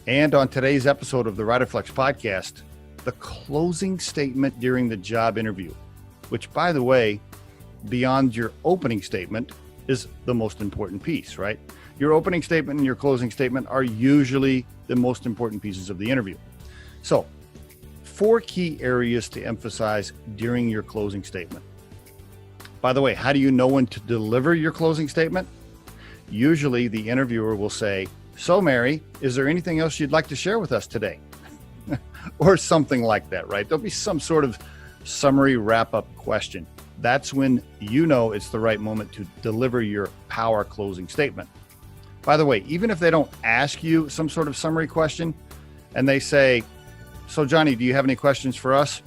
And on today's episode of the Riderflex Podcast, the closing statement during the job interview, which, by the way, beyond your opening statement, is the most important piece, right? Your opening statement and your closing statement are usually the most important pieces of the interview. So, 4 key areas to emphasize during your closing statement. By the way, how do you know when to deliver your closing statement? Usually the interviewer will say, "So Mary, is there anything else you'd like to share with us today?" Or something like that, right? There'll be some sort of summary wrap-up question. That's when you know it's the right moment to deliver your power closing statement. By the way, even if they don't ask you some sort of summary question and they say, "So Johnny, do you have any questions for us?"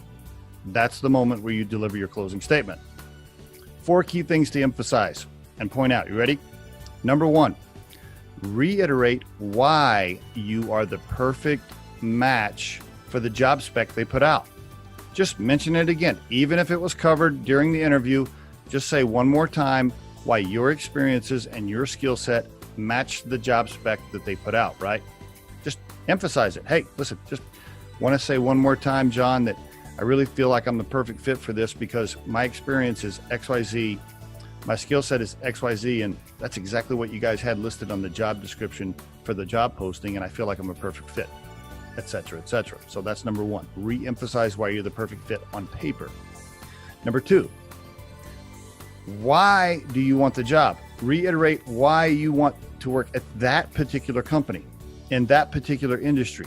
That's the moment where you deliver your closing statement. 4 key things to emphasize and point out. You ready? Number 1, reiterate why you are the perfect match for the job spec they put out. Just mention it again. Even if it was covered during the interview, just say one more time why your experiences and your skill set match the job spec that they put out, right? Just emphasize it. Hey, listen, just want to say one more time, John, that I really feel like I'm the perfect fit for this because my experience is XYZ, my skill set is XYZ, and that's exactly what you guys had listed on the job description for the job posting, and I feel like I'm a perfect fit, etc., etc. So that's number 1, re-emphasize why you're the perfect fit on paper. Number 2, why do you want the job? Reiterate why you want to work at that particular company, in that particular industry.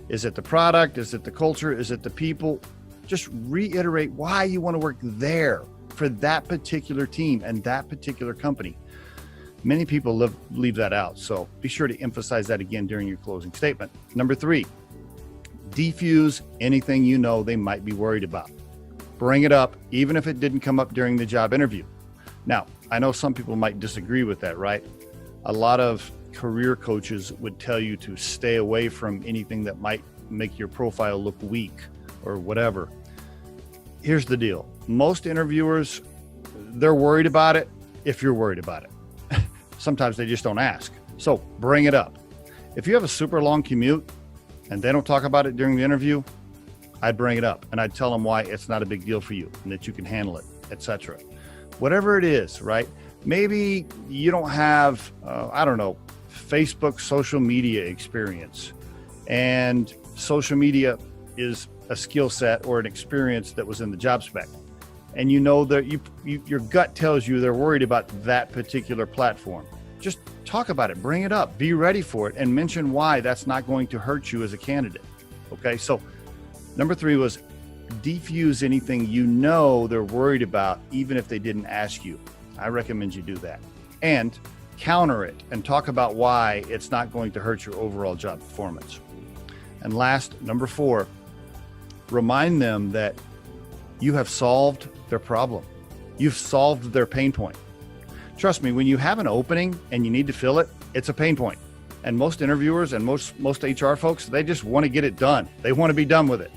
Is it the product? Is it the culture? Is it the people? Just reiterate why you want to work there for that particular team and that particular company. Many people leave that out, so be sure to emphasize that again during your closing statement. Number 3, defuse anything you know they might be worried about. Bring it up, even if it didn't come up during the job interview. Now, I know some people might disagree with that, right? A lot of career coaches would tell you to stay away from anything that might make your profile look weak or whatever. Here's the deal. Most interviewers, they're worried about it if you're worried about it. Sometimes they just don't ask. So bring it up. If you have a super long commute and they don't talk about it during the interview, I'd bring it up and I'd tell them why it's not a big deal for you and that you can handle it, etc. Whatever it is, right? Maybe you don't have, Facebook social media experience, and social media is a skill set or an experience that was in the job spec. And you know that your gut tells you they're worried about that particular platform. Just talk about it, bring it up, be ready for it, and mention why that's not going to hurt you as a candidate. Okay, so number 3 was defuse anything you know they're worried about, even if they didn't ask you. I recommend you do that. And counter it and talk about why it's not going to hurt your overall job performance. And last, number 4, remind them that you have solved their problem. You've solved their pain point. Trust me, when you have an opening and you need to fill it, it's a pain point. And most interviewers and most HR folks, they just want to get it done. They want to be done with it.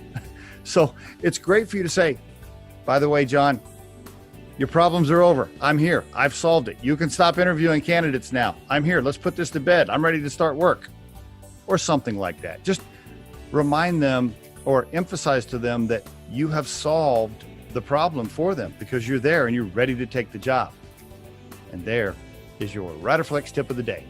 So it's great for you to say, "By the way, John, your problems are over. I'm here. I've solved it. You can stop interviewing candidates now. I'm here. Let's put this to bed. I'm ready to start work." Or something like that. Just remind them or emphasize to them that you have solved the problem for them because you're there and you're ready to take the job. And there is your Riderflex tip of the day.